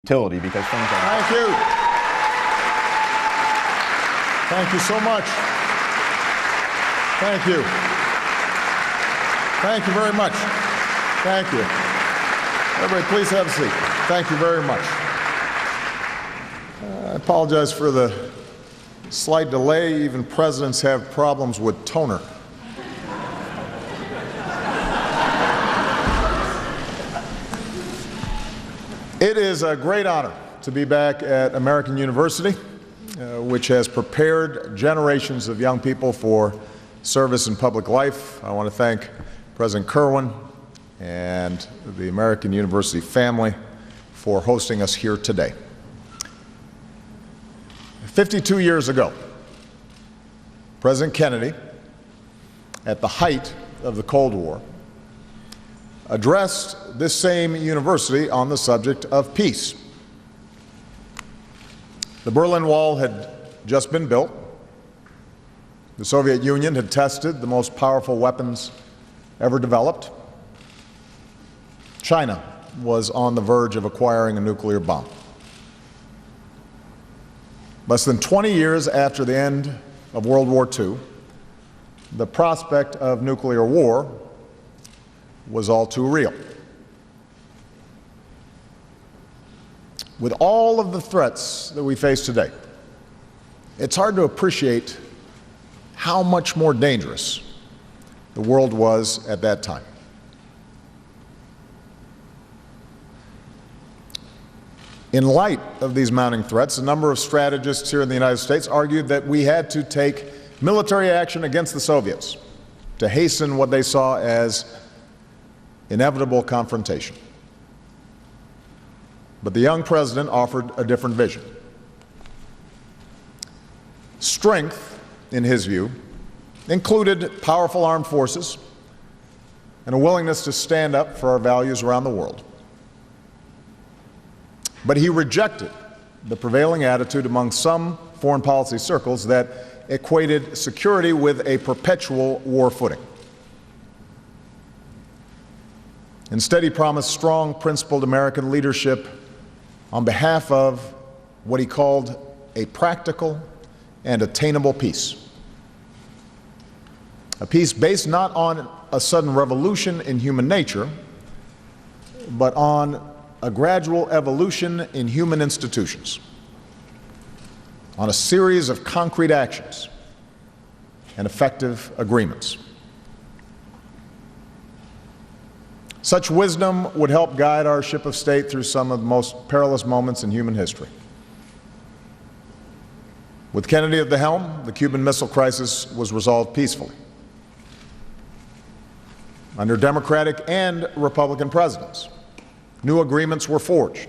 utility because things are... Thank you. Thank you so much. Thank you. Thank you very much. Thank you. Everybody, please have a seat. Thank you very much. I apologize for the slight delay. Even presidents have problems with toner. It is a great honor to be back at American University, which has prepared generations of young people for service in public life. I want to thank President Kirwan and the American University family for hosting us here today. 52 years ago, President Kennedy, at the height of the Cold War, addressed this same university on the subject of peace. The Berlin Wall had just been built. The Soviet Union had tested the most powerful weapons ever developed. China was on the verge of acquiring a nuclear bomb. Less than 20 years after the end of World War II, the prospect of nuclear war was all too real. With all of the threats that we face today, it's hard to appreciate how much more dangerous the world was at that time. In light of these mounting threats, a number of strategists here in the United States argued that we had to take military action against the Soviets to hasten what they saw as inevitable confrontation. But the young president offered a different vision. Strength, in his view, included powerful armed forces and a willingness to stand up for our values around the world. But he rejected the prevailing attitude among some foreign policy circles that equated security with a perpetual war footing. Instead, he promised strong, principled American leadership on behalf of what he called a practical and attainable peace. A peace based not on a sudden revolution in human nature, but on a gradual evolution in human institutions, on a series of concrete actions and effective agreements. Such wisdom would help guide our ship of state through some of the most perilous moments in human history. With Kennedy at the helm, the Cuban Missile Crisis was resolved peacefully. Under Democratic and Republican presidents, new agreements were forged.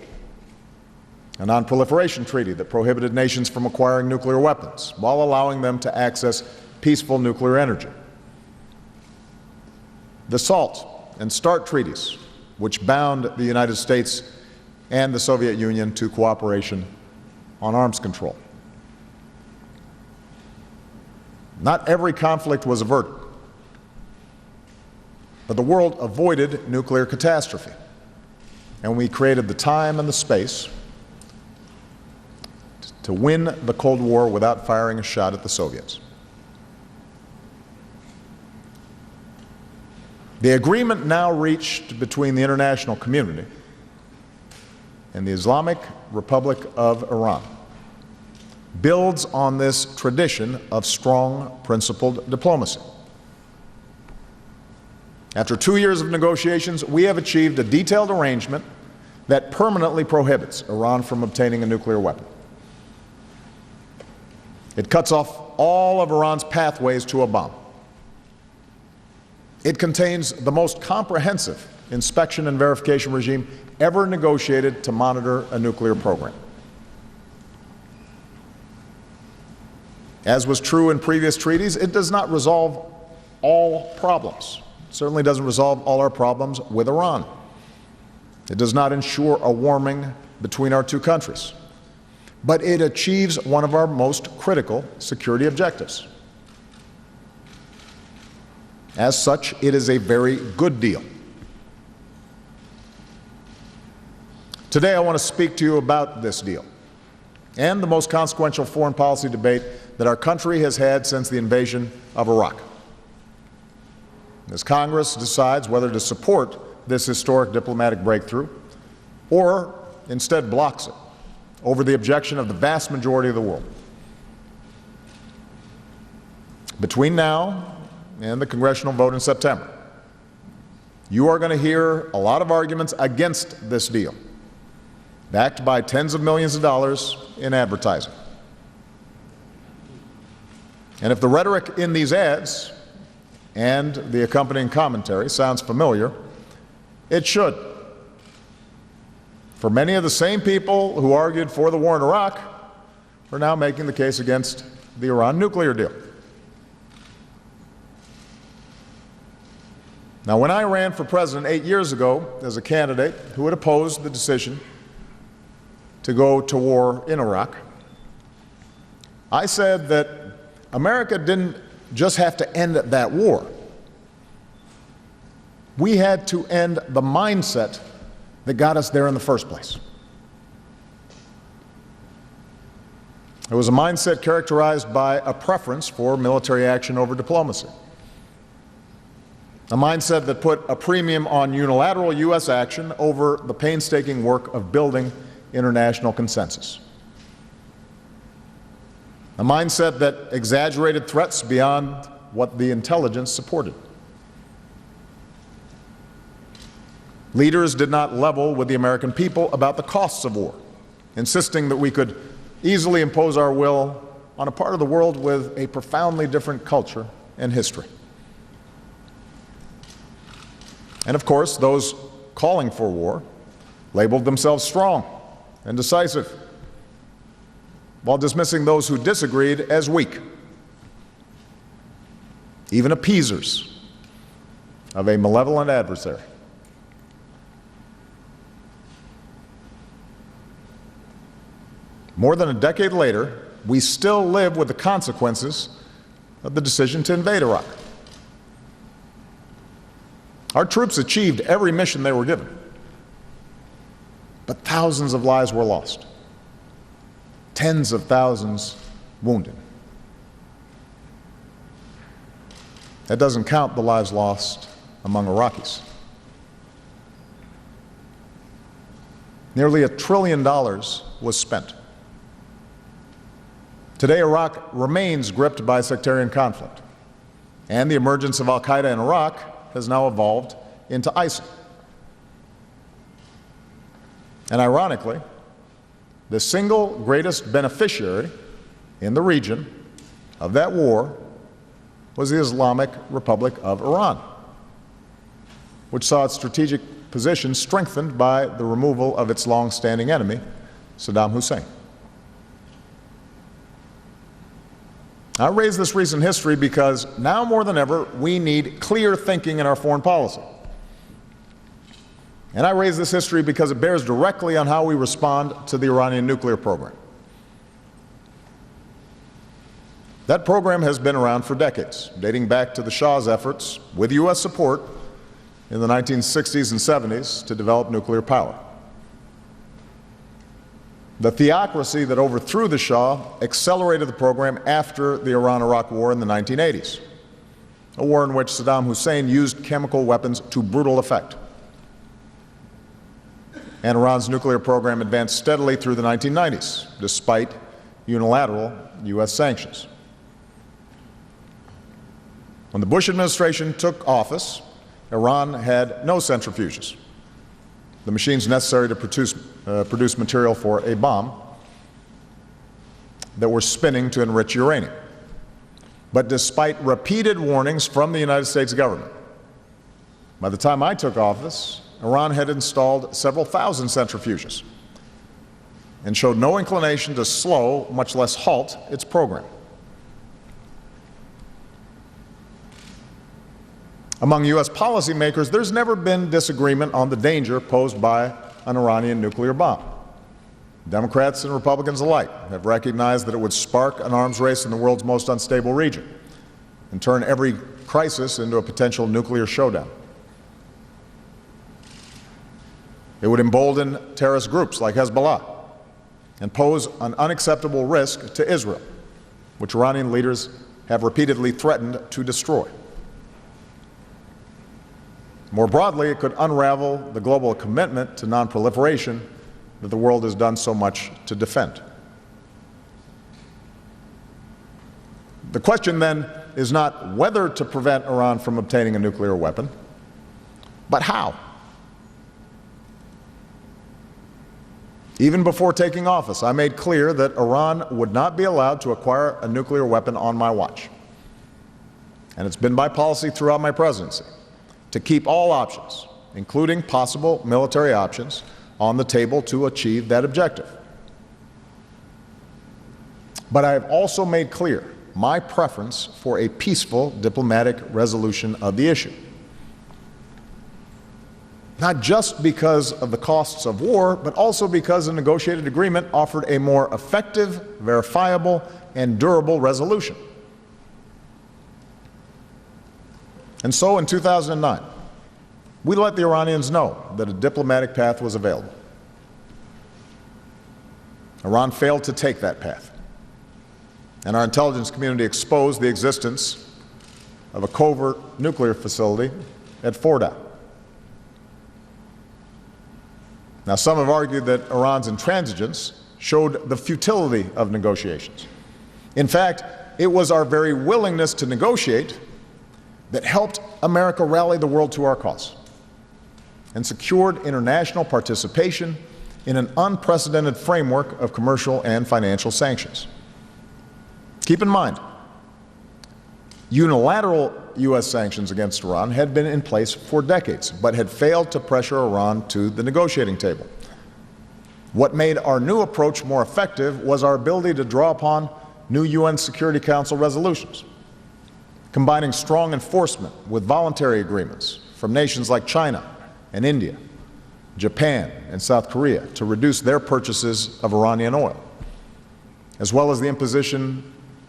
A non-proliferation treaty that prohibited nations from acquiring nuclear weapons while allowing them to access peaceful nuclear energy. The SALT and START treaties, which bound the United States and the Soviet Union to cooperation on arms control. Not every conflict was averted, but the world avoided nuclear catastrophe, and we created the time and the space to win the Cold War without firing a shot at the Soviets. The agreement now reached between the international community and the Islamic Republic of Iran builds on this tradition of strong, principled diplomacy. After 2 years of negotiations, we have achieved a detailed arrangement that permanently prohibits Iran from obtaining a nuclear weapon. It cuts off all of Iran's pathways to a bomb. It contains the most comprehensive inspection and verification regime ever negotiated to monitor a nuclear program. As was true in previous treaties, it does not resolve all problems. It certainly doesn't resolve all our problems with Iran. It does not ensure a warming between our two countries. But it achieves one of our most critical security objectives. As such, it is a very good deal. Today, I want to speak to you about this deal and the most consequential foreign policy debate that our country has had since the invasion of Iraq. As Congress decides whether to support this historic diplomatic breakthrough or instead blocks it over the objection of the vast majority of the world. Between now and the congressional vote in September, you are going to hear a lot of arguments against this deal, backed by tens of millions of dollars in advertising. And if the rhetoric in these ads and the accompanying commentary sounds familiar, it should. For many of the same people who argued for the war in Iraq are now making the case against the Iran nuclear deal. Now, when I ran for president 8 years ago as a candidate who had opposed the decision to go to war in Iraq, I said that America didn't just have to end that war. We had to end the mindset that got us there in the first place. It was a mindset characterized by a preference for military action over diplomacy. A mindset that put a premium on unilateral U.S. action over the painstaking work of building international consensus. A mindset that exaggerated threats beyond what the intelligence supported. Leaders did not level with the American people about the costs of war, insisting that we could easily impose our will on a part of the world with a profoundly different culture and history. And of course, those calling for war labeled themselves strong and decisive, while dismissing those who disagreed as weak, even appeasers of a malevolent adversary. More than a decade later, we still live with the consequences of the decision to invade Iraq. Our troops achieved every mission they were given, but thousands of lives were lost, tens of thousands wounded. That doesn't count the lives lost among Iraqis. Nearly $1 trillion was spent. Today, Iraq remains gripped by sectarian conflict, and the emergence of al-Qaeda in Iraq has now evolved into ISIL. And ironically, the single greatest beneficiary in the region of that war was the Islamic Republic of Iran, which saw its strategic position strengthened by the removal of its long-standing enemy, Saddam Hussein. I raise this recent history because now more than ever, we need clear thinking in our foreign policy. And I raise this history because it bears directly on how we respond to the Iranian nuclear program. That program has been around for decades, dating back to the Shah's efforts, with U.S. support, in the 1960s and 70s to develop nuclear power. The theocracy that overthrew the Shah accelerated the program after the Iran-Iraq War in the 1980s, a war in which Saddam Hussein used chemical weapons to brutal effect. And Iran's nuclear program advanced steadily through the 1990s, despite unilateral U.S. sanctions. When the Bush administration took office, Iran had no centrifuges, the machines necessary to produce material for a bomb, that were spinning to enrich uranium. But despite repeated warnings from the United States government, by the time I took office, Iran had installed several thousand centrifuges and showed no inclination to slow, much less halt, its program. Among U.S. policymakers, there's never been disagreement on the danger posed by an Iranian nuclear bomb. Democrats and Republicans alike have recognized that it would spark an arms race in the world's most unstable region and turn every crisis into a potential nuclear showdown. It would embolden terrorist groups like Hezbollah and pose an unacceptable risk to Israel, which Iranian leaders have repeatedly threatened to destroy. More broadly, it could unravel the global commitment to nonproliferation that the world has done so much to defend. The question then is not whether to prevent Iran from obtaining a nuclear weapon, but how. Even before taking office, I made clear that Iran would not be allowed to acquire a nuclear weapon on my watch. And it's been my policy throughout my presidency to keep all options, including possible military options, on the table to achieve that objective. But I have also made clear my preference for a peaceful diplomatic resolution of the issue. Not just because of the costs of war, but also because a negotiated agreement offered a more effective, verifiable, and durable resolution. And so in 2009, we let the Iranians know that a diplomatic path was available. Iran failed to take that path, and our intelligence community exposed the existence of a covert nuclear facility at Fordow. Now, some have argued that Iran's intransigence showed the futility of negotiations. In fact, it was our very willingness to negotiate that helped America rally the world to our cause and secured international participation in an unprecedented framework of commercial and financial sanctions. Keep in mind, unilateral U.S. sanctions against Iran had been in place for decades, but had failed to pressure Iran to the negotiating table. What made our new approach more effective was our ability to draw upon new UN Security Council resolutions, combining strong enforcement with voluntary agreements from nations like China and India, Japan and South Korea to reduce their purchases of Iranian oil, as well as the imposition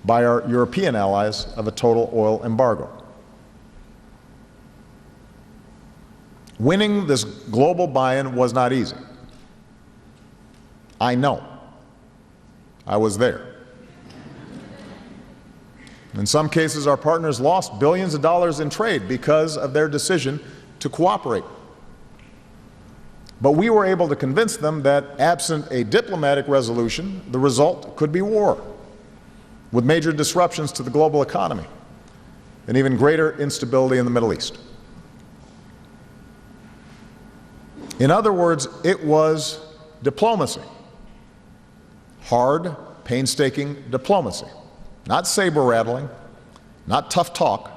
by our European allies of a total oil embargo. Winning this global buy-in was not easy. I know. I was there. In some cases, our partners lost billions of dollars in trade because of their decision to cooperate. But we were able to convince them that absent a diplomatic resolution, the result could be war, with major disruptions to the global economy and even greater instability in the Middle East. In other words, it was diplomacy. Hard, painstaking diplomacy. Not saber-rattling, not tough talk,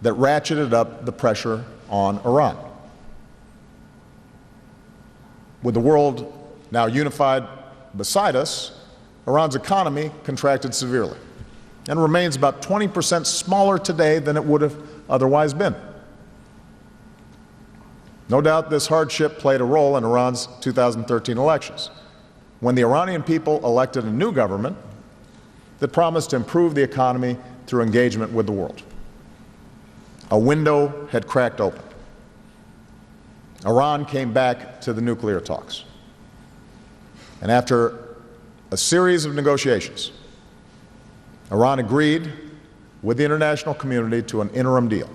that ratcheted up the pressure on Iran. With the world now unified beside us, Iran's economy contracted severely and remains about 20% smaller today than it would have otherwise been. No doubt this hardship played a role in Iran's 2013 elections, when the Iranian people elected a new government that promised to improve the economy through engagement with the world. A window had cracked open. Iran came back to the nuclear talks. And after a series of negotiations, Iran agreed with the international community to an interim deal.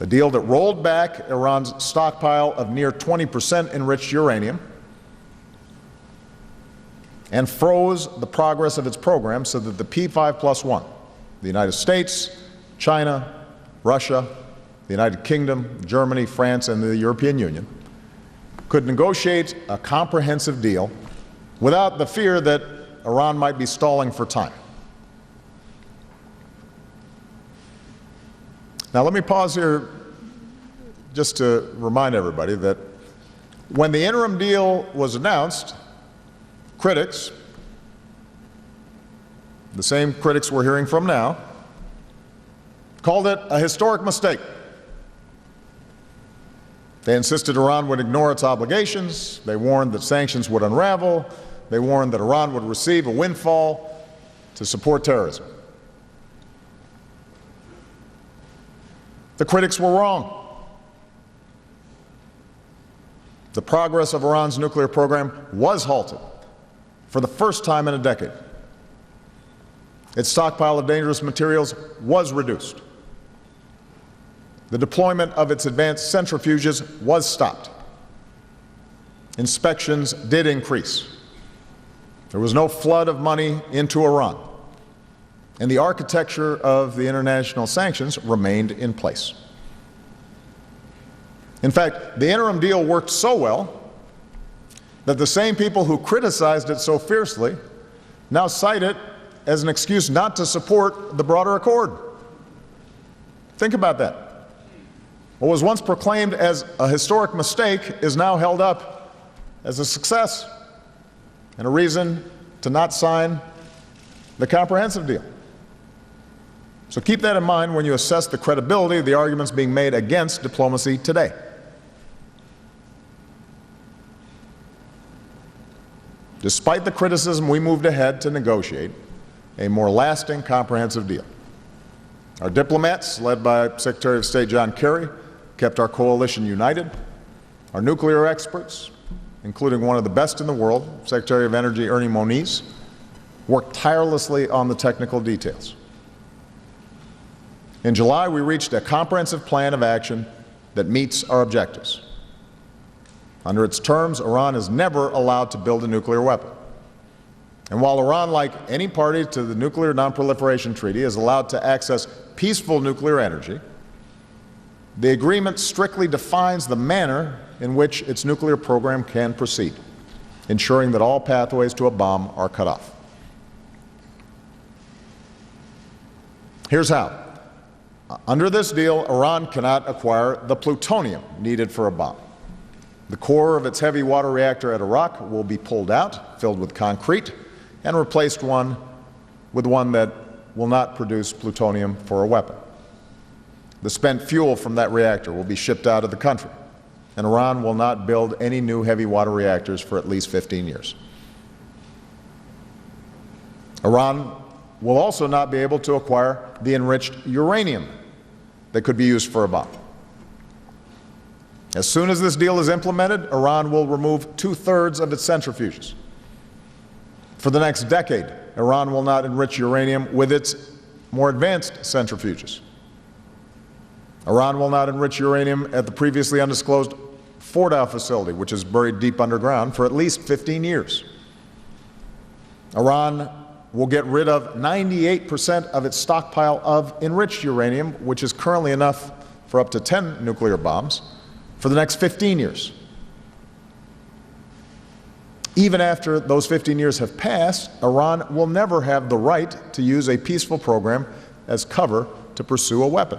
A deal that rolled back Iran's stockpile of near 20% enriched uranium and froze the progress of its program so that the P5+1, the United States, China, Russia, the United Kingdom, Germany, France, and the European Union, could negotiate a comprehensive deal without the fear that Iran might be stalling for time. Now, let me pause here just to remind everybody that when the interim deal was announced, critics, the same critics we're hearing from now, called it a historic mistake. They insisted Iran would ignore its obligations. They warned that sanctions would unravel. They warned that Iran would receive a windfall to support terrorism. The critics were wrong. The progress of Iran's nuclear program was halted for the first time in a decade. Its stockpile of dangerous materials was reduced. The deployment of its advanced centrifuges was stopped. Inspections did increase. There was no flood of money into Iran, and the architecture of the international sanctions remained in place. In fact, the interim deal worked so well that the same people who criticized it so fiercely now cite it as an excuse not to support the broader accord. Think about that. What was once proclaimed as a historic mistake is now held up as a success and a reason to not sign the comprehensive deal. So keep that in mind when you assess the credibility of the arguments being made against diplomacy today. Despite the criticism, we moved ahead to negotiate a more lasting comprehensive deal. Our diplomats, led by Secretary of State John Kerry, kept our coalition united. Our nuclear experts, including one of the best in the world, Secretary of Energy Ernie Moniz, worked tirelessly on the technical details. In July, we reached a comprehensive plan of action that meets our objectives. Under its terms, Iran is never allowed to build a nuclear weapon. And while Iran, like any party to the Nuclear Non-Proliferation Treaty, is allowed to access peaceful nuclear energy, the agreement strictly defines the manner in which its nuclear program can proceed, ensuring that all pathways to a bomb are cut off. Here's how. Under this deal, Iran cannot acquire the plutonium needed for a bomb. The core of its heavy water reactor at Arak will be pulled out, filled with concrete, and replaced with one that will not produce plutonium for a weapon. The spent fuel from that reactor will be shipped out of the country, and Iran will not build any new heavy water reactors for at least 15 years. Iran will also not be able to acquire the enriched uranium that could be used for a bomb. As soon as this deal is implemented, Iran will remove 2/3 of its centrifuges. For the next decade, Iran will not enrich uranium with its more advanced centrifuges. Iran will not enrich uranium at the previously undisclosed Fordow facility, which is buried deep underground, for at least 15 years. Iran will get rid of 98% of its stockpile of enriched uranium, which is currently enough for up to 10 nuclear bombs, for the next 15 years. Even after those 15 years have passed, Iran will never have the right to use a peaceful program as cover to pursue a weapon.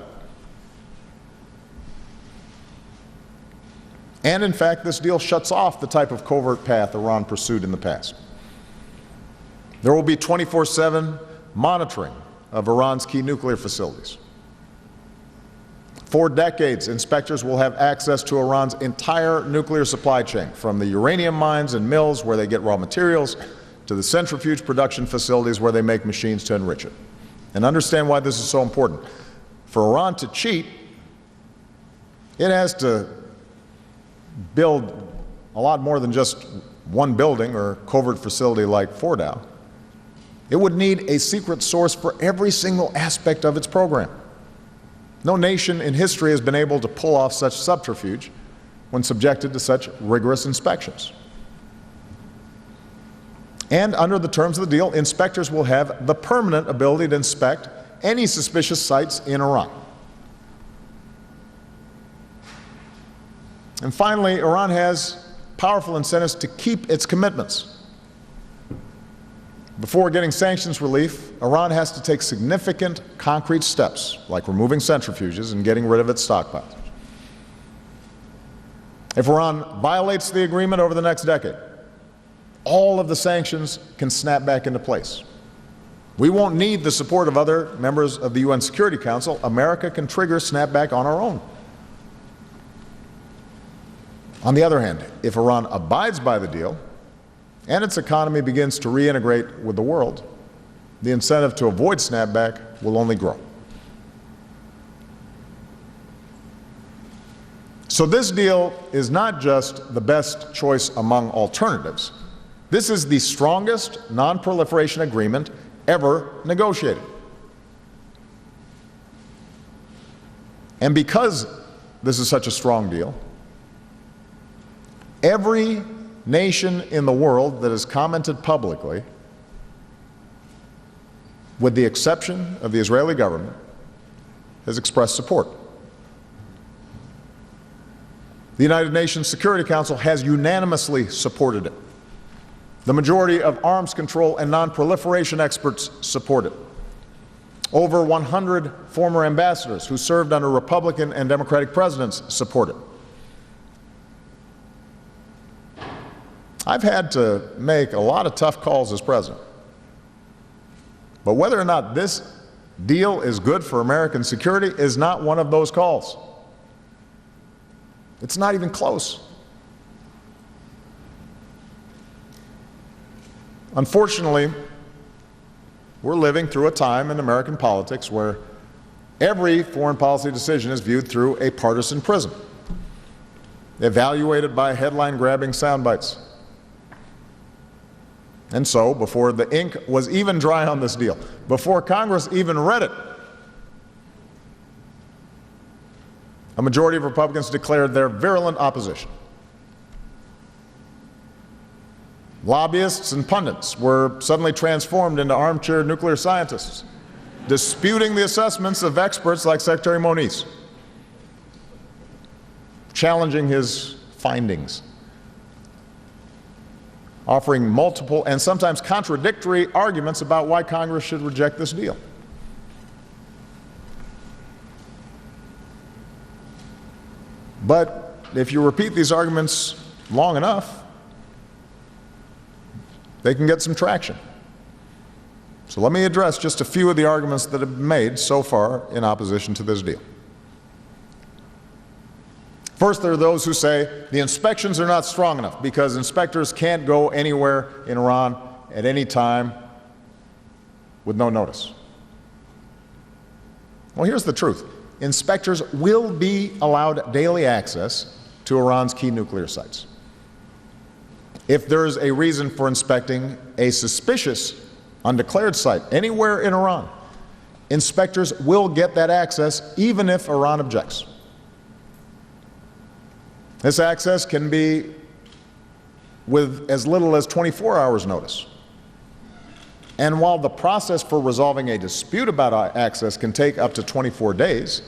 And in fact, this deal shuts off the type of covert path Iran pursued in the past. There will be 24/7 monitoring of Iran's key nuclear facilities. For decades, inspectors will have access to Iran's entire nuclear supply chain, from the uranium mines and mills where they get raw materials to the centrifuge production facilities where they make machines to enrich it. And understand why this is so important. For Iran to cheat, it has to build a lot more than just one building or covert facility like Fordow. It would need a secret source for every single aspect of its program. No nation in history has been able to pull off such subterfuge when subjected to such rigorous inspections. And under the terms of the deal, inspectors will have the permanent ability to inspect any suspicious sites in Iran. And finally, Iran has powerful incentives to keep its commitments. Before getting sanctions relief, Iran has to take significant concrete steps, like removing centrifuges and getting rid of its stockpiles. If Iran violates the agreement over the next decade, all of the sanctions can snap back into place. We won't need the support of other members of the UN Security Council. America can trigger snapback on our own. On the other hand, if Iran abides by the deal and its economy begins to reintegrate with the world, the incentive to avoid snapback will only grow. So this deal is not just the best choice among alternatives. This is the strongest non-proliferation agreement ever negotiated. And because this is such a strong deal, every nation in the world that has commented publicly, with the exception of the Israeli government, has expressed support. The United Nations Security Council has unanimously supported it. The majority of arms control and non-proliferation experts support it. Over 100 former ambassadors who served under Republican and Democratic presidents support it. I've had to make a lot of tough calls as president. But whether or not this deal is good for American security is not one of those calls. It's not even close. Unfortunately, we're living through a time in American politics where every foreign policy decision is viewed through a partisan prism, evaluated by headline-grabbing sound bites. And so, before the ink was even dry on this deal, before Congress even read it, a majority of Republicans declared their virulent opposition. Lobbyists and pundits were suddenly transformed into armchair nuclear scientists, disputing the assessments of experts like Secretary Moniz, challenging his findings, offering multiple and sometimes contradictory arguments about why Congress should reject this deal. But if you repeat these arguments long enough, they can get some traction. So let me address just a few of the arguments that have been made so far in opposition to this deal. First, there are those who say the inspections are not strong enough because inspectors can't go anywhere in Iran at any time with no notice. Well, here's the truth. Inspectors will be allowed daily access to Iran's key nuclear sites. If there's a reason for inspecting a suspicious, undeclared site anywhere in Iran, inspectors will get that access even if Iran objects. This access can be with as little as 24 hours notice. And while the process for resolving a dispute about access can take up to 24 days,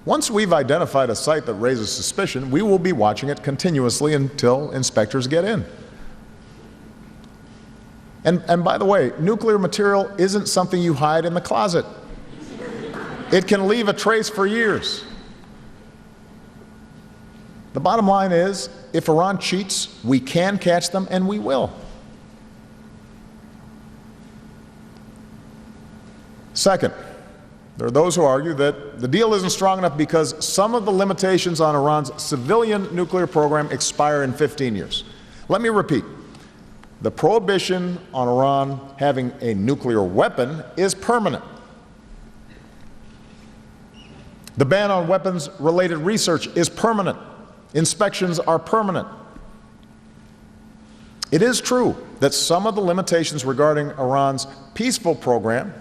once we've identified a site that raises suspicion, we will be watching it continuously until inspectors get in. And by the way, nuclear material isn't something you hide in the closet. It can leave a trace for years. The bottom line is, if Iran cheats, we can catch them, and we will. Second, there are those who argue that the deal isn't strong enough because some of the limitations on Iran's civilian nuclear program expire in 15 years. Let me repeat. The prohibition on Iran having a nuclear weapon is permanent. The ban on weapons-related research is permanent. Inspections are permanent. It is true that some of the limitations regarding Iran's peaceful program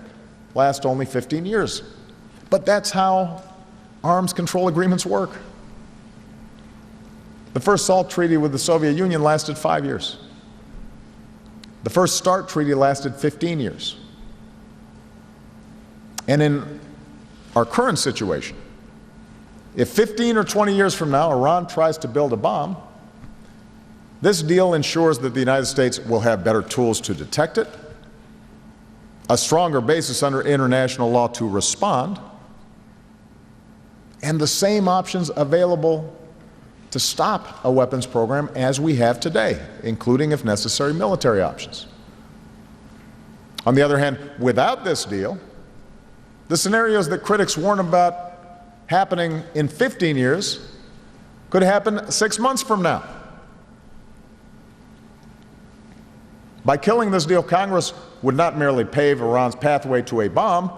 last only 15 years. But that's how arms control agreements work. The first SALT treaty with the Soviet Union lasted 5 years. The first START treaty lasted 15 years. And in our current situation, if 15 or 20 years from now Iran tries to build a bomb, this deal ensures that the United States will have better tools to detect it, a stronger basis under international law to respond, and the same options available to stop a weapons program as we have today, including, if necessary, military options. On the other hand, without this deal, the scenarios that critics warn about happening in 15 years could happen 6 months from now. By killing this deal, Congress would not merely pave Iran's pathway to a bomb,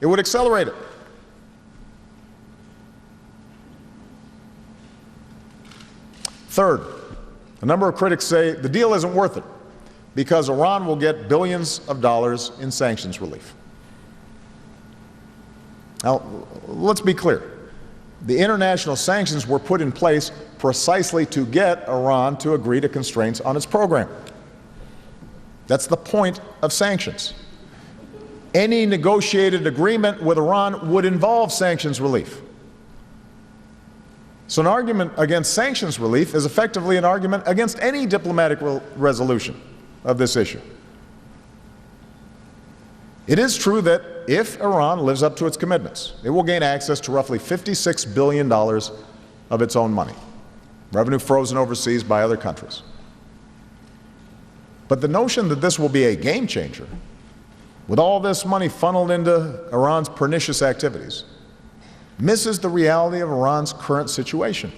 it would accelerate it. Third, a number of critics say the deal isn't worth it because Iran will get billions of dollars in sanctions relief. Now, let's be clear. The international sanctions were put in place precisely to get Iran to agree to constraints on its program. That's the point of sanctions. Any negotiated agreement with Iran would involve sanctions relief. So an argument against sanctions relief is effectively an argument against any diplomatic resolution of this issue. It is true that if Iran lives up to its commitments, it will gain access to roughly $56 billion of its own money, revenue frozen overseas by other countries. But the notion that this will be a game changer, with all this money funneled into Iran's pernicious activities, misses the reality of Iran's current situation.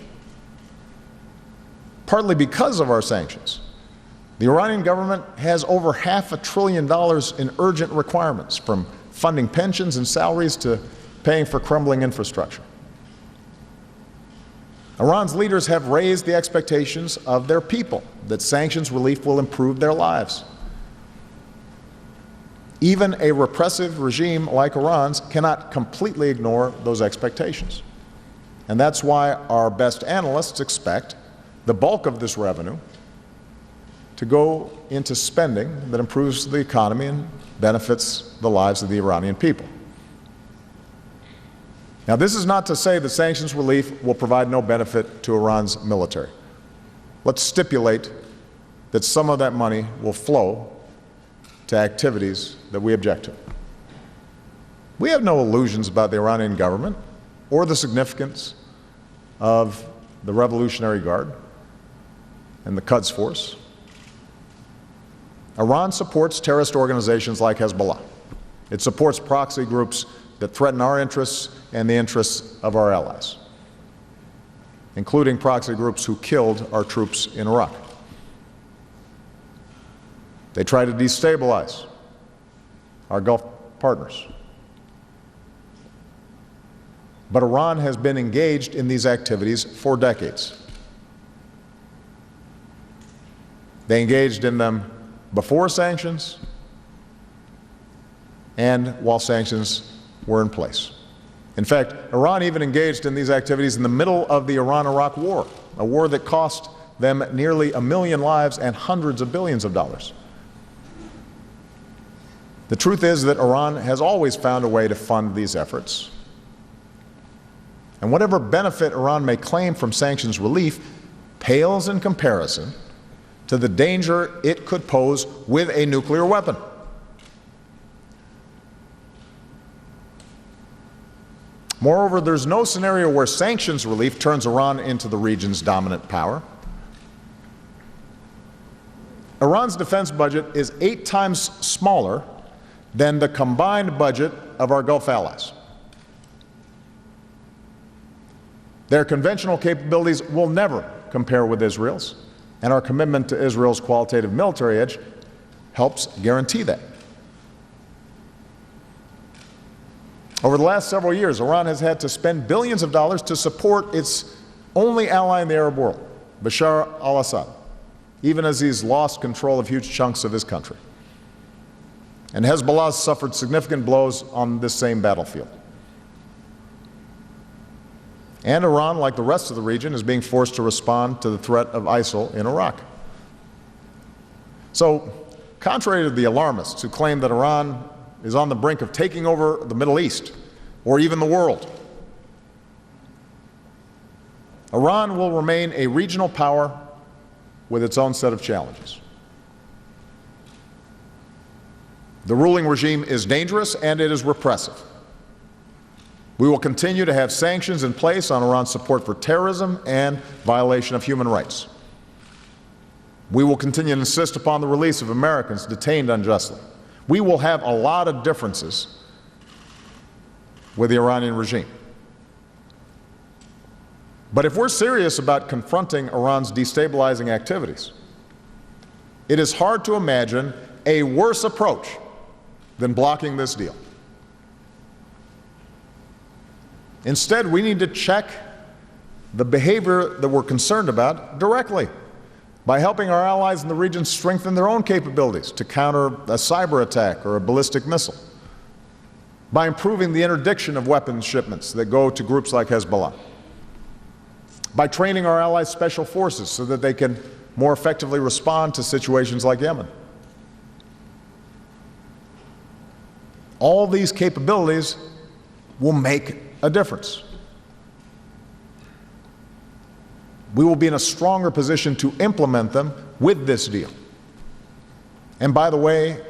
Partly because of our sanctions, the Iranian government has over $500 billion in urgent requirements, from funding pensions and salaries to paying for crumbling infrastructure. Iran's leaders have raised the expectations of their people that sanctions relief will improve their lives. Even a repressive regime like Iran's cannot completely ignore those expectations. And that's why our best analysts expect the bulk of this revenue to go into spending that improves the economy and benefits the lives of the Iranian people. Now, this is not to say that sanctions relief will provide no benefit to Iran's military. Let's stipulate that some of that money will flow to activities that we object to. We have no illusions about the Iranian government or the significance of the Revolutionary Guard and the Quds Force. Iran supports terrorist organizations like Hezbollah. It supports proxy groups that threaten our interests and the interests of our allies, including proxy groups who killed our troops in Iraq. They try to destabilize our Gulf partners. But Iran has been engaged in these activities for decades. They engaged in them before sanctions and while sanctions were in place. In fact, Iran even engaged in these activities in the middle of the Iran-Iraq War, a war that cost them nearly 1 million lives and hundreds of billions of dollars. The truth is that Iran has always found a way to fund these efforts. And whatever benefit Iran may claim from sanctions relief pales in comparison to the danger it could pose with a nuclear weapon. Moreover, there's no scenario where sanctions relief turns Iran into the region's dominant power. Iran's defense budget is 8 times smaller than the combined budget of our Gulf allies. Their conventional capabilities will never compare with Israel's, and our commitment to Israel's qualitative military edge helps guarantee that. Over the last several years, Iran has had to spend billions of dollars to support its only ally in the Arab world, Bashar al-Assad, even as he's lost control of huge chunks of his country. And Hezbollah has suffered significant blows on this same battlefield. And Iran, like the rest of the region, is being forced to respond to the threat of ISIL in Iraq. So, contrary to the alarmists who claim that Iran is on the brink of taking over the Middle East or even the world, Iran will remain a regional power with its own set of challenges. The ruling regime is dangerous and it is repressive. We will continue to have sanctions in place on Iran's support for terrorism and violation of human rights. We will continue to insist upon the release of Americans detained unjustly. We will have a lot of differences with the Iranian regime. But if we're serious about confronting Iran's destabilizing activities, it is hard to imagine a worse approach than blocking this deal. Instead, we need to check the behavior that we're concerned about directly by helping our allies in the region strengthen their own capabilities to counter a cyber attack or a ballistic missile, by improving the interdiction of weapons shipments that go to groups like Hezbollah, by training our allies' special forces so that they can more effectively respond to situations like Yemen. All these capabilities will make a difference. We will be in a stronger position to implement them with this deal. And by the way,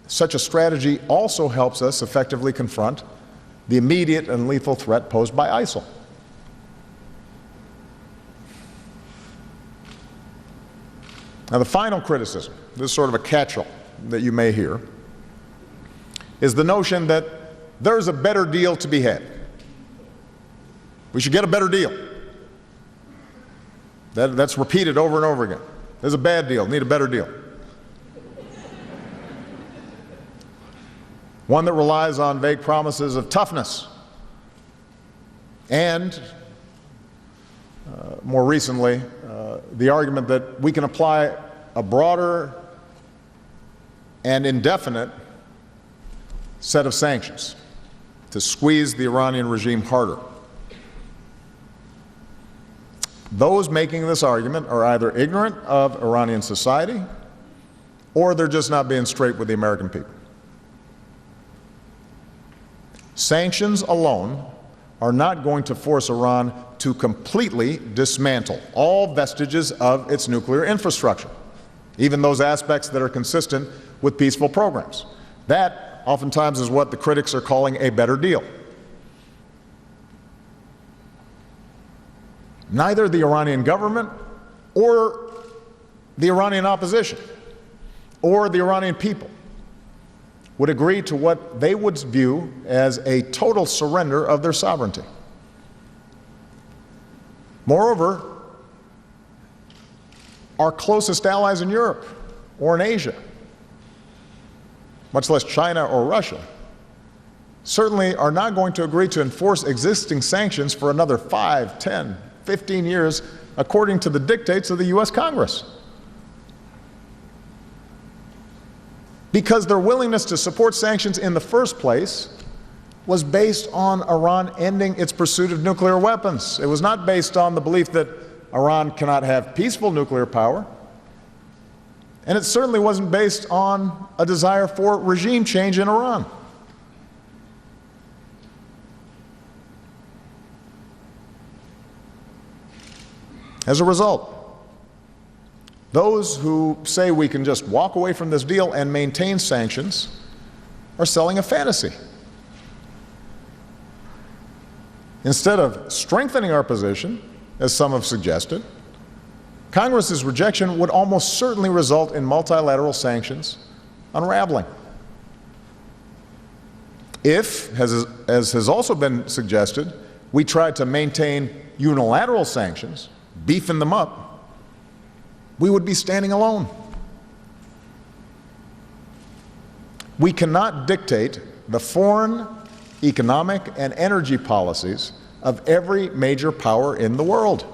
such a strategy also helps us effectively confront the immediate and lethal threat posed by ISIL. Now, the final criticism, this is sort of a catch-all that you may hear, is the notion that there's a better deal to be had. We should get a better deal. That's repeated over and over again. There's a bad deal, need a better deal. One that relies on vague promises of toughness and, more recently, the argument that we can apply a broader and indefinite set of sanctions to squeeze the Iranian regime harder. Those making this argument are either ignorant of Iranian society or they're just not being straight with the American people. Sanctions alone are not going to force Iran to completely dismantle all vestiges of its nuclear infrastructure, even those aspects that are consistent with peaceful programs. That oftentimes is what the critics are calling a better deal. Neither the Iranian government or the Iranian opposition or the Iranian people would agree to what they would view as a total surrender of their sovereignty. Moreover, our closest allies in Europe or in Asia, much less China or Russia, certainly are not going to agree to enforce existing sanctions for another 5, 10, 15 years according to the dictates of the U.S. Congress. Because their willingness to support sanctions in the first place was based on Iran ending its pursuit of nuclear weapons. It was not based on the belief that Iran cannot have peaceful nuclear power. And it certainly wasn't based on a desire for regime change in Iran. As a result, those who say we can just walk away from this deal and maintain sanctions are selling a fantasy. Instead of strengthening our position, as some have suggested, Congress's rejection would almost certainly result in multilateral sanctions unraveling. If, as has also been suggested, we tried to maintain unilateral sanctions, beefing them up, we would be standing alone. We cannot dictate the foreign, economic, and energy policies of every major power in the world.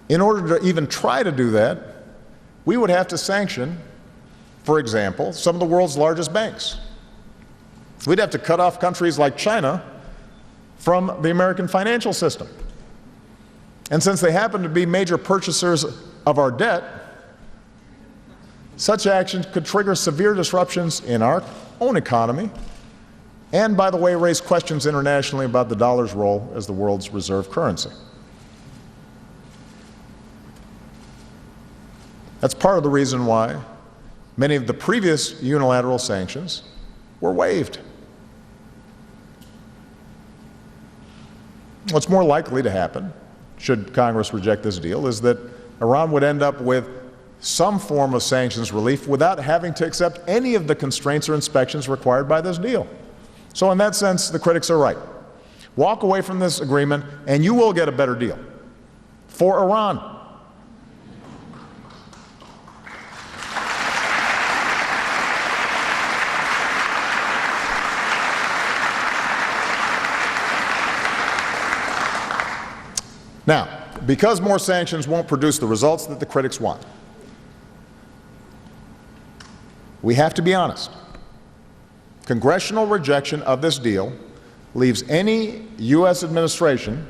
In order to even try to do that, we would have to sanction, for example, some of the world's largest banks. We'd have to cut off countries like China from the American financial system. And since they happen to be major purchasers of our debt, such actions could trigger severe disruptions in our own economy and, by the way, raise questions internationally about the dollar's role as the world's reserve currency. That's part of the reason why many of the previous unilateral sanctions were waived. What's more likely to happen, should Congress reject this deal, is that Iran would end up with some form of sanctions relief without having to accept any of the constraints or inspections required by this deal. So in that sense, the critics are right. Walk away from this agreement and you will get a better deal for Iran. Now, because more sanctions won't produce the results that the critics want, we have to be honest. Congressional rejection of this deal leaves any U.S. administration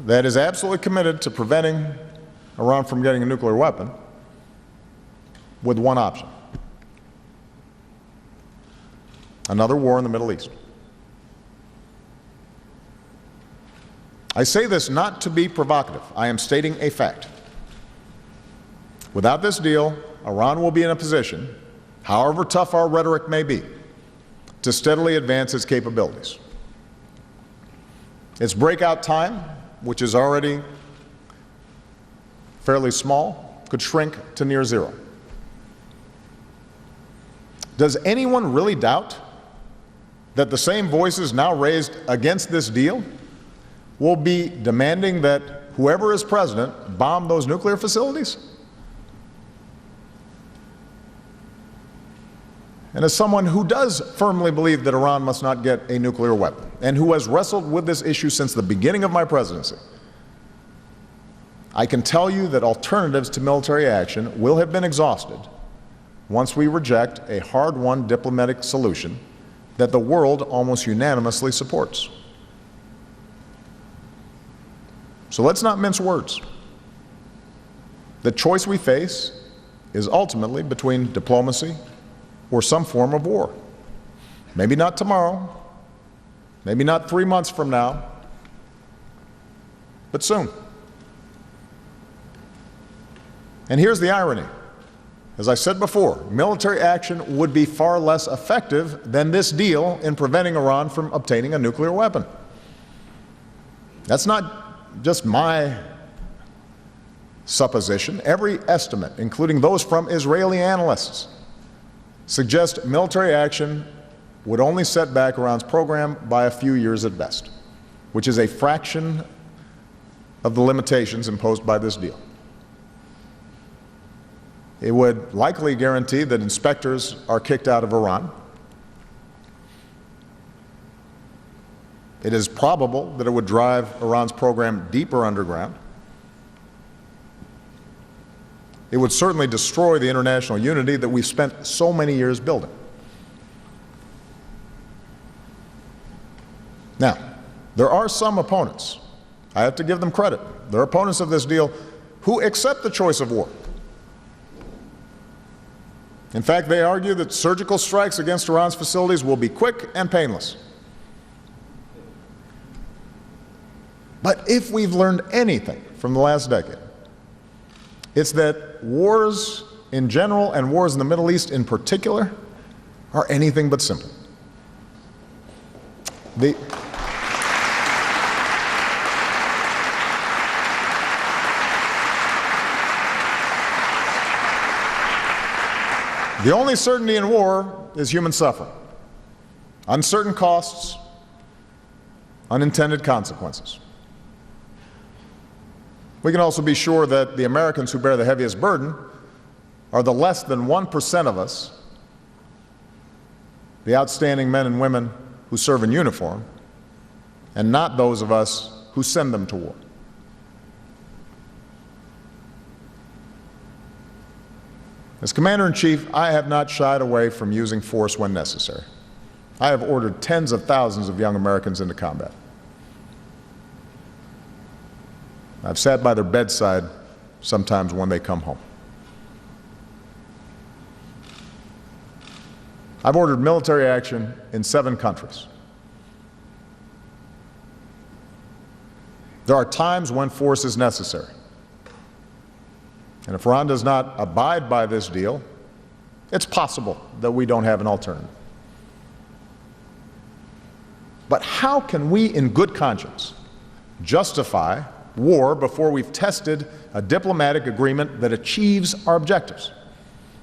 that is absolutely committed to preventing Iran from getting a nuclear weapon with one option: another war in the Middle East. I say this not to be provocative. I am stating a fact. Without this deal, Iran will be in a position, however tough our rhetoric may be, to steadily advance its capabilities. Its breakout time, which is already fairly small, could shrink to near zero. Does anyone really doubt that the same voices now raised against this deal will be demanding that whoever is president bomb those nuclear facilities? And as someone who does firmly believe that Iran must not get a nuclear weapon, and who has wrestled with this issue since the beginning of my presidency, I can tell you that alternatives to military action will have been exhausted once we reject a hard-won diplomatic solution that the world almost unanimously supports. So let's not mince words. The choice we face is ultimately between diplomacy or some form of war. Maybe not tomorrow, maybe not 3 months from now, but soon. And here's the irony. As I said before, military action would be far less effective than this deal in preventing Iran from obtaining a nuclear weapon. That's not just my supposition. Every estimate, including those from Israeli analysts, suggest military action would only set back Iran's program by a few years at best, which is a fraction of the limitations imposed by this deal. It would likely guarantee that inspectors are kicked out of Iran. It is probable that it would drive Iran's program deeper underground. It would certainly destroy the international unity that we've spent so many years building. Now, there are some opponents, I have to give them credit, there are opponents of this deal who accept the choice of war. In fact, they argue that surgical strikes against Iran's facilities will be quick and painless. But if we've learned anything from the last decade, it's that wars in general and wars in the Middle East in particular are anything but simple. The only certainty in war is human suffering, uncertain costs, unintended consequences. We can also be sure that the Americans who bear the heaviest burden are the less than 1% of us, the outstanding men and women who serve in uniform, and not those of us who send them to war. As Commander-in-Chief, I have not shied away from using force when necessary. I have ordered tens of thousands of young Americans into combat. I've sat by their bedside sometimes when they come home. I've ordered military action in 7 countries. There are times when force is necessary. And if Iran does not abide by this deal, it's possible that we don't have an alternative. But how can we, in good conscience, justify war before we've tested a diplomatic agreement that achieves our objectives,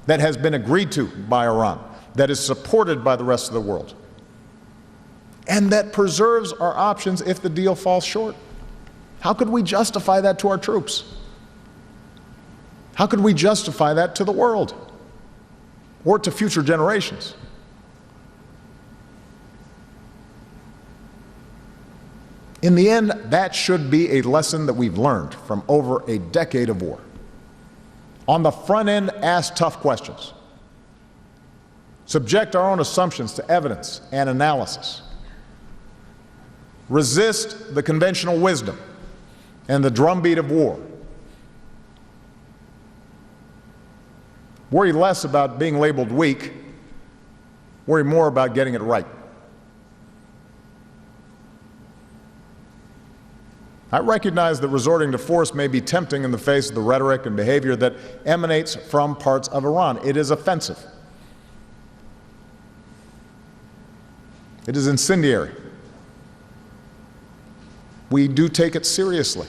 that has been agreed to by Iran, that is supported by the rest of the world, and that preserves our options if the deal falls short? How could we justify that to our troops? How could we justify that to the world or to future generations? In the end, that should be a lesson that we've learned from over a decade of war. On the front end, ask tough questions. Subject our own assumptions to evidence and analysis. Resist the conventional wisdom and the drumbeat of war. Worry less about being labeled weak. Worry more about getting it right. I recognize that resorting to force may be tempting in the face of the rhetoric and behavior that emanates from parts of Iran. It is offensive. It is incendiary. We do take it seriously.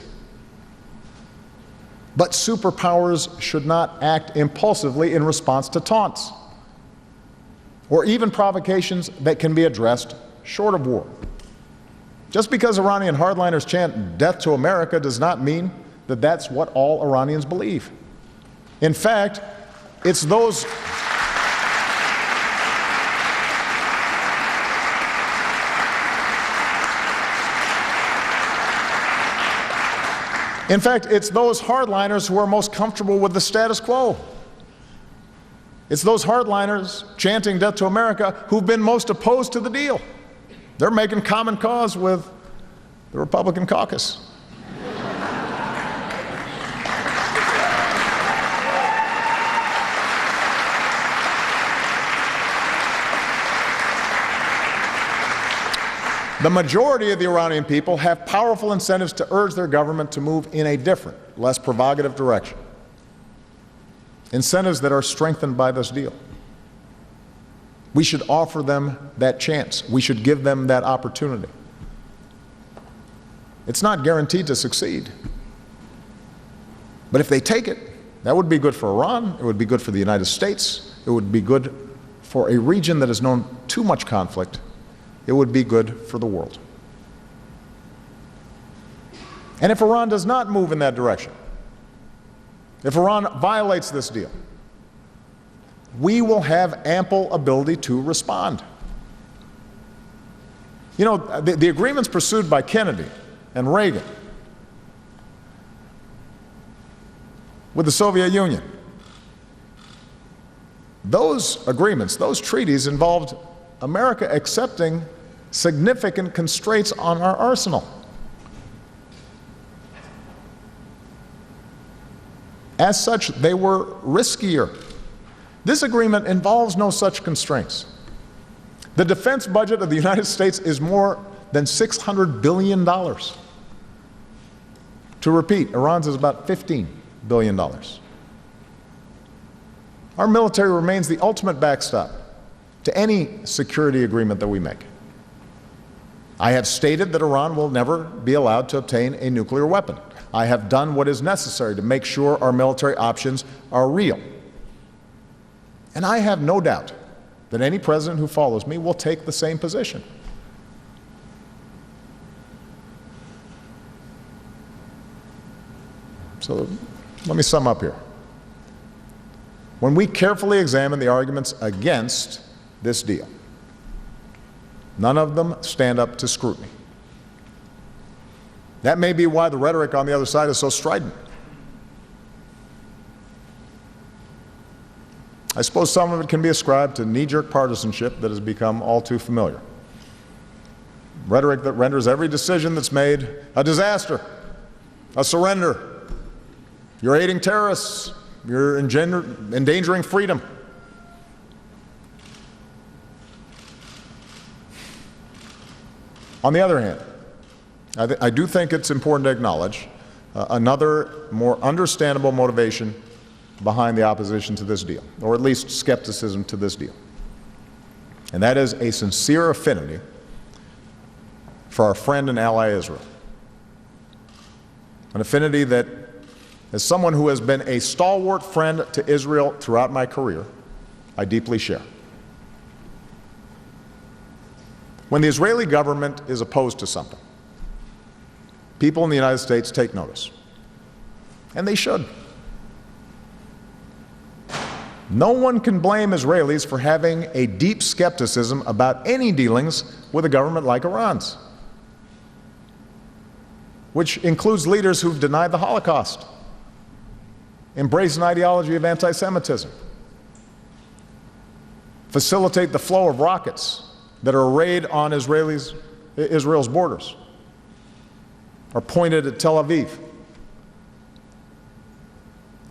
But superpowers should not act impulsively in response to taunts or even provocations that can be addressed short of war. Just because Iranian hardliners chant "death to America" does not mean that that's what all Iranians believe. In fact, it's those hardliners who are most comfortable with the status quo. It's those hardliners chanting "death to America" who've been most opposed to the deal. They're making common cause with the Republican caucus. The majority of the Iranian people have powerful incentives to urge their government to move in a different, less provocative direction. Incentives that are strengthened by this deal. We should offer them that chance. We should give them that opportunity. It's not guaranteed to succeed. But if they take it, that would be good for Iran, it would be good for the United States, it would be good for a region that has known too much conflict, it would be good for the world. And if Iran does not move in that direction, if Iran violates this deal, we will have ample ability to respond. You know, the agreements pursued by Kennedy and Reagan with the Soviet Union, those agreements, those treaties involved America accepting significant constraints on our arsenal. As such, they were riskier. This agreement involves no such constraints. The defense budget of the United States is more than $600 billion. To repeat, Iran's is about $15 billion. Our military remains the ultimate backstop to any security agreement that we make. I have stated that Iran will never be allowed to obtain a nuclear weapon. I have done what is necessary to make sure our military options are real. And I have no doubt that any president who follows me will take the same position. So let me sum up here. When we carefully examine the arguments against this deal, none of them stand up to scrutiny. That may be why the rhetoric on the other side is so strident. I suppose some of it can be ascribed to knee-jerk partisanship that has become all too familiar. Rhetoric that renders every decision that's made a disaster, a surrender. You're aiding terrorists. You're endangering freedom. On the other hand, I do think it's important to acknowledge another more understandable motivation behind the opposition to this deal, or at least skepticism to this deal. And that is a sincere affinity for our friend and ally Israel. An affinity that, as someone who has been a stalwart friend to Israel throughout my career, I deeply share. When the Israeli government is opposed to something, people in the United States take notice. And they should. No one can blame Israelis for having a deep skepticism about any dealings with a government like Iran's. which includes leaders who've denied the Holocaust, embrace an ideology of anti-Semitism, facilitate the flow of rockets that are arrayed on Israel's borders, or pointed at Tel Aviv.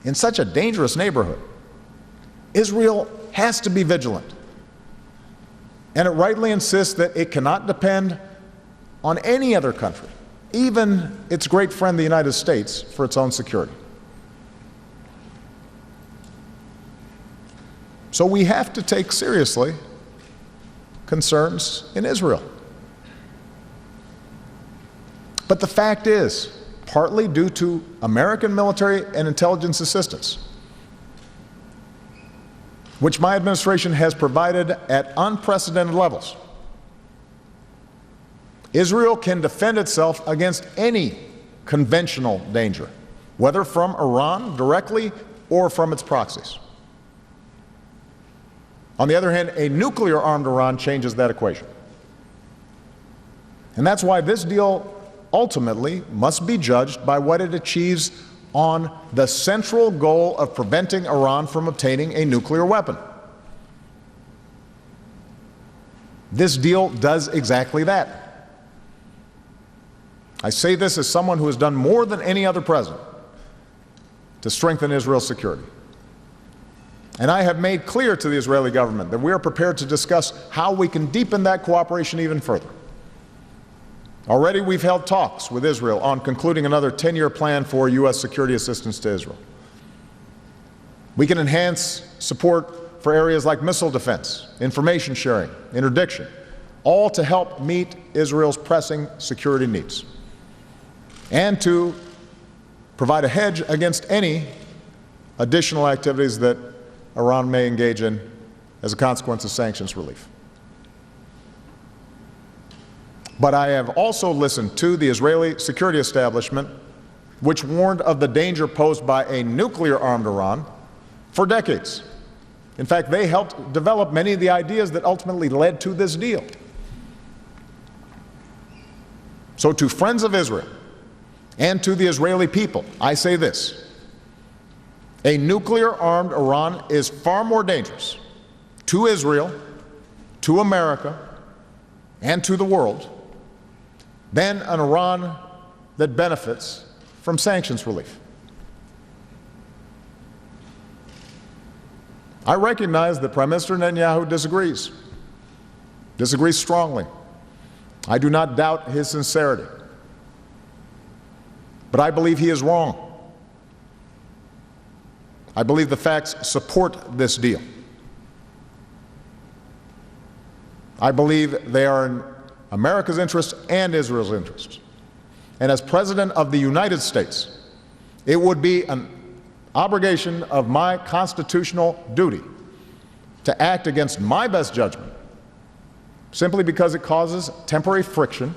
In such a dangerous neighborhood, Israel has to be vigilant, and it rightly insists that it cannot depend on any other country, even its great friend the United States, for its own security. So we have to take seriously concerns in Israel. But the fact is, partly due to American military and intelligence assistance, which my administration has provided at unprecedented levels, Israel can defend itself against any conventional danger, whether from Iran directly or from its proxies. On the other hand, a nuclear-armed Iran changes that equation. And that's why this deal ultimately must be judged by what it achieves on the central goal of preventing Iran from obtaining a nuclear weapon. This deal does exactly that. I say this as someone who has done more than any other president to strengthen Israel's security. And I have made clear to the Israeli government that we are prepared to discuss how we can deepen that cooperation even further. Already we've held talks with Israel on concluding another 10-year plan for U.S. security assistance to Israel. We can enhance support for areas like missile defense, information sharing, interdiction, all to help meet Israel's pressing security needs, and to provide a hedge against any additional activities that Iran may engage in as a consequence of sanctions relief. But I have also listened to the Israeli security establishment, which warned of the danger posed by a nuclear-armed Iran for decades. In fact, they helped develop many of the ideas that ultimately led to this deal. So to friends of Israel and to the Israeli people, I say this: a nuclear-armed Iran is far more dangerous to Israel, to America, and to the world than an Iran that benefits from sanctions relief. I recognize that Prime Minister Netanyahu disagrees strongly. I do not doubt his sincerity. But I believe he is wrong. I believe the facts support this deal. I believe they are in America's interest and Israel's interest. And as President of the United States, it would be an obligation of my constitutional duty to act against my best judgment, simply because it causes temporary friction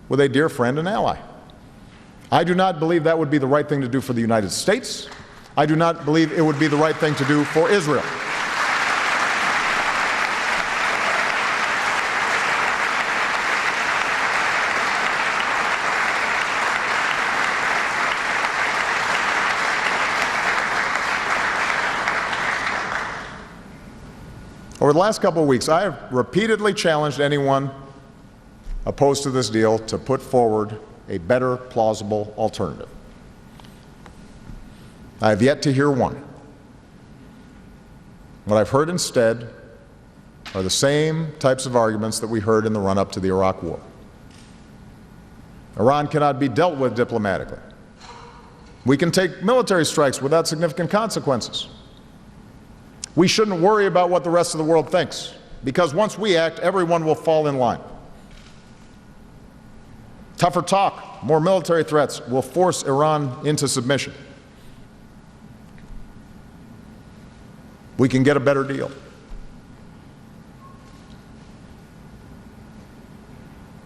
with a dear friend and ally. I do not believe that would be the right thing to do for the United States. I do not believe it would be the right thing to do for Israel. Over the last couple of weeks, I have repeatedly challenged anyone opposed to this deal to put forward a better, plausible alternative. I have yet to hear one. What I've heard instead are the same types of arguments that we heard in the run-up to the Iraq War. Iran cannot be dealt with diplomatically. We can take military strikes without significant consequences. We shouldn't worry about what the rest of the world thinks, because once we act, everyone will fall in line. Tougher talk, more military threats will force Iran into submission. We can get a better deal.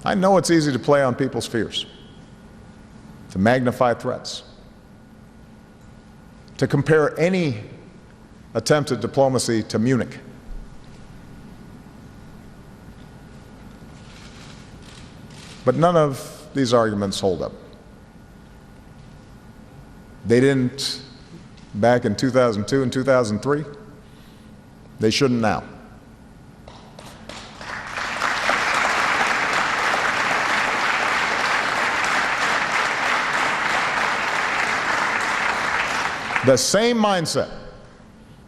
I know it's easy to play on people's fears, to magnify threats, to compare any attempt at diplomacy to Munich. But none of these arguments hold up. They didn't back in 2002 and 2003. They shouldn't now. The same mindset,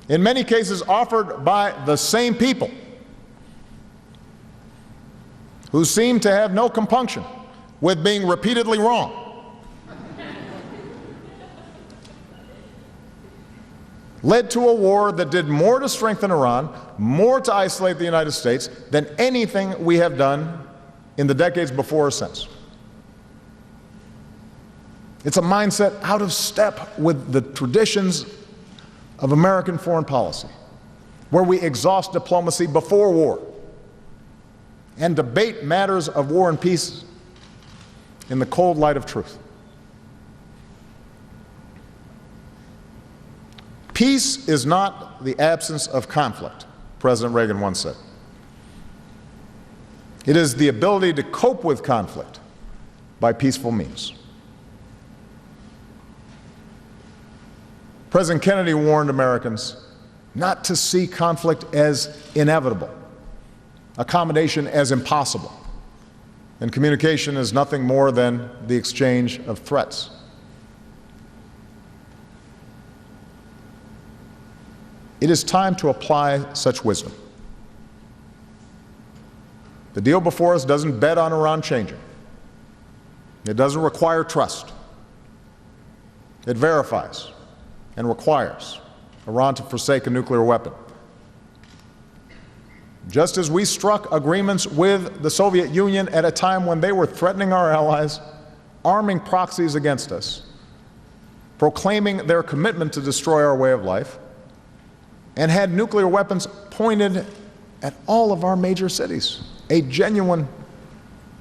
in many cases offered by the same people who seem to have no compunction with being repeatedly wrong, led to a war that did more to strengthen Iran, more to isolate the United States than anything we have done in the decades before or since. It's a mindset out of step with the traditions of American foreign policy, where we exhaust diplomacy before war and debate matters of war and peace in the cold light of truth. Peace is not the absence of conflict, President Reagan once said. It is the ability to cope with conflict by peaceful means. President Kennedy warned Americans not to see conflict as inevitable, accommodation as impossible, and communication is nothing more than the exchange of threats. It is time to apply such wisdom. The deal before us doesn't bet on Iran changing. It doesn't require trust. It verifies and requires Iran to forsake a nuclear weapon. Just as we struck agreements with the Soviet Union at a time when they were threatening our allies, arming proxies against us, proclaiming their commitment to destroy our way of life, and had nuclear weapons pointed at all of our major cities, a genuine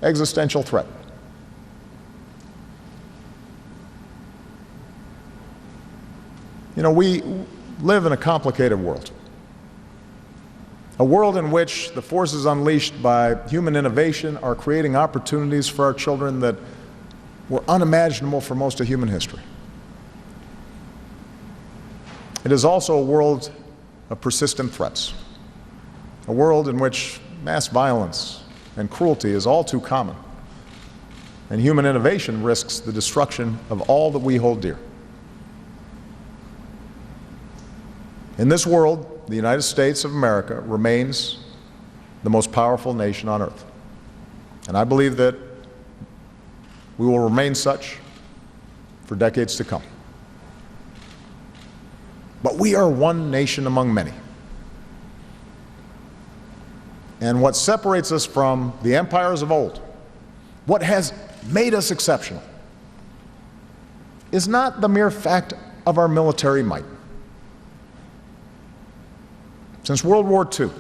existential threat. You know, we live in a complicated world, a world in which the forces unleashed by human innovation are creating opportunities for our children that were unimaginable for most of human history. It is also a world of persistent threats, a world in which mass violence and cruelty is all too common, and human innovation risks the destruction of all that we hold dear. In this world, the United States of America remains the most powerful nation on earth, and I believe that we will remain such for decades to come. But we are one nation among many. And what separates us from the empires of old, what has made us exceptional, is not the mere fact of our military might. Since World War II,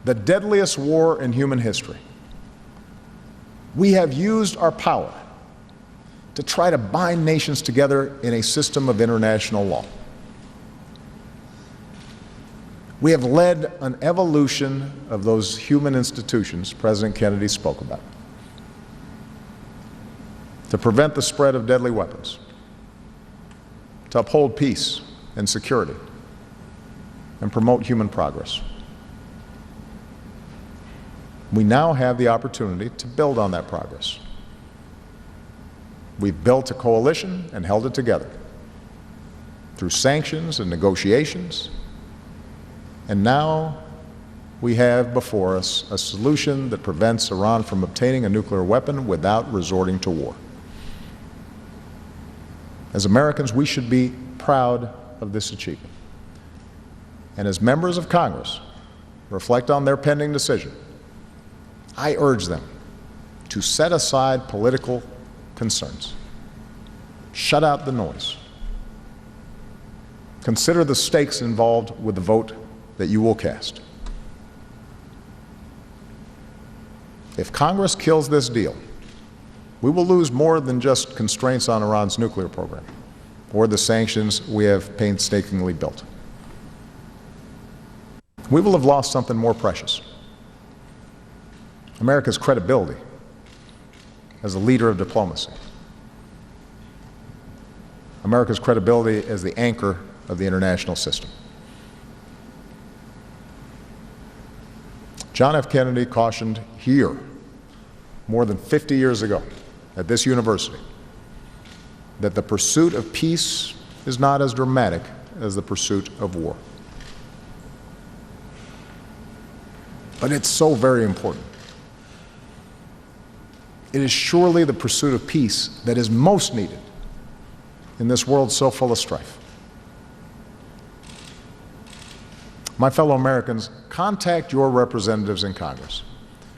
the deadliest war in human history, we have used our power to try to bind nations together in a system of international law. We have led an evolution of those human institutions President Kennedy spoke about to prevent the spread of deadly weapons, to uphold peace and security, and promote human progress. We now have the opportunity to build on that progress. We've built a coalition and held it together through sanctions and negotiations. And now we have before us a solution that prevents Iran from obtaining a nuclear weapon without resorting to war. As Americans, we should be proud of this achievement. And as members of Congress reflect on their pending decision, I urge them to set aside political concerns, shut out the noise, consider the stakes involved with the vote that you will cast. If Congress kills this deal, we will lose more than just constraints on Iran's nuclear program or the sanctions we have painstakingly built. We will have lost something more precious: America's credibility as a leader of diplomacy. America's credibility as the anchor of the international system. John F. Kennedy cautioned here more than 50 years ago at this university that the pursuit of peace is not as dramatic as the pursuit of war. But it's so very important. It is surely the pursuit of peace that is most needed in this world so full of strife. My fellow Americans, contact your representatives in Congress.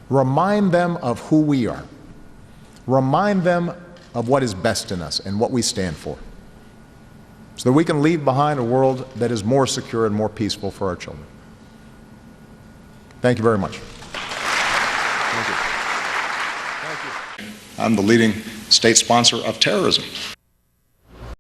Remind them of who we are. Remind them of what is best in us and what we stand for, so that we can leave behind a world that is more secure and more peaceful for our children. Thank you very much. Thank you. I'm the leading state sponsor of terrorism.